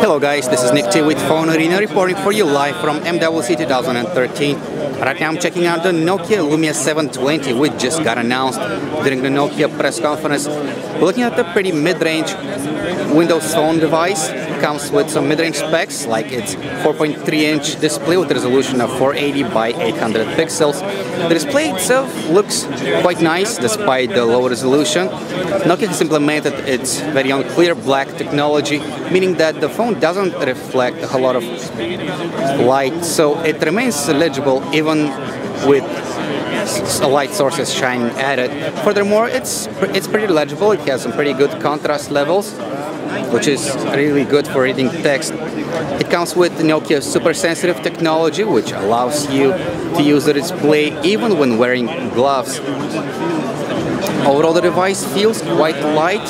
Hello guys, this is Nick T with PhoneArena reporting for you live from MWC 2013. Right now I'm checking out the Nokia Lumia 720, which just got announced during the Nokia press conference. We're looking at the pretty mid-range Windows Phone device. It comes with some mid-range specs, like its 4.3-inch display with a resolution of 480 by 800 pixels. The display itself looks quite nice despite the low resolution. Nokia has implemented its very own ClearBlack technology, meaning that the phone doesn't reflect a lot of light, so it remains legible even with light sources shining at it. Furthermore, it's pretty legible. It has some pretty good contrast levels, which is really good for reading text. It comes with Nokia super sensitive technology, which allows you to use the display even when wearing gloves. Overall, the device feels quite light,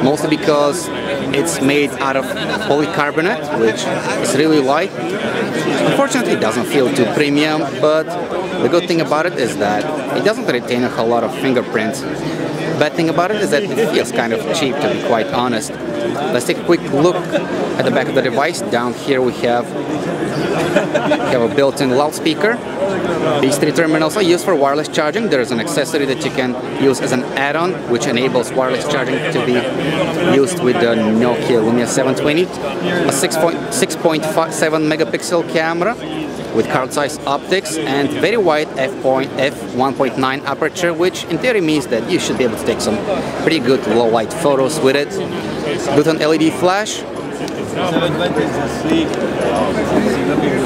mostly because it's made out of polycarbonate, which is really light. Unfortunately, it doesn't feel too premium, but the good thing about it is that it doesn't retain a whole lot of fingerprints. Bad thing about it is that it feels kind of cheap, to be quite honest. Let's take a quick look at the back of the device. Down here we have a built-in loudspeaker. These three terminals are used for wireless charging. There is an accessory that you can use as an add-on, which enables wireless charging to be used with the Nokia Lumia 720. A 6.7 megapixel camera with card-sized optics and very wide f1.9 aperture, which in theory means that you should be able to take some pretty good low-light photos with it. Built-in LED flash.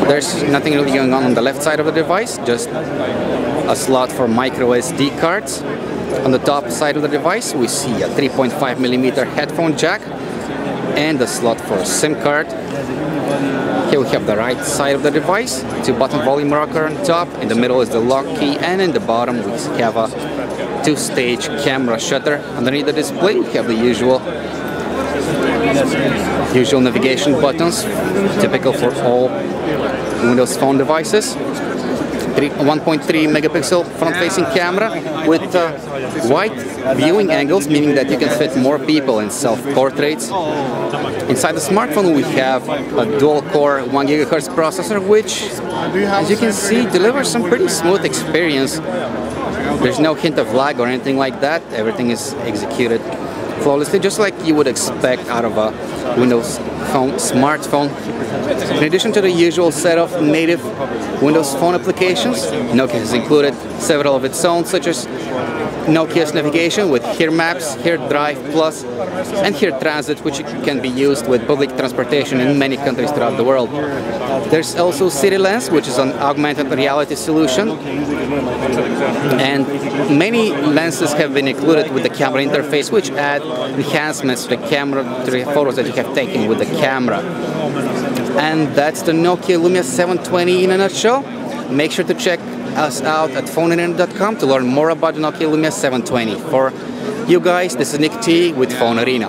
There's nothing really going on the left side of the device, just a slot for micro SD cards. On the top side of the device we see a 3.5mm headphone jack and a slot for a SIM card. Here we have the right side of the device, 2-button volume rocker on top, in the middle is the lock key, and in the bottom we have a 2-stage camera shutter. Underneath the display we have the usual navigation buttons, typical for all Windows Phone devices. 1.3 megapixel front-facing camera with wide viewing angles, meaning that you can fit more people in self-portraits. Inside the smartphone we have a dual-core 1 GHz processor, which, as you can see, delivers some pretty smooth experience. There's no hint of lag or anything like that. Everything is executed flawlessly, just like you would expect out of a Windows Phone smartphone. In addition to the usual set of native Windows Phone applications, Nokia has included several of its own, such as Nokia's navigation with Here Maps, Here Drive Plus, and Here Transit, which can be used with public transportation in many countries throughout the world. There's also City Lens, which is an augmented reality solution, and many lenses have been included with the camera interface, which add enhancements to the camera, to the photos that you have taken with the camera. And that's the Nokia Lumia 720 in a nutshell. Make sure to check us out at PhoneArena.com to learn more about the Nokia Lumia 720. For you guys, this is Nick T with PhoneArena.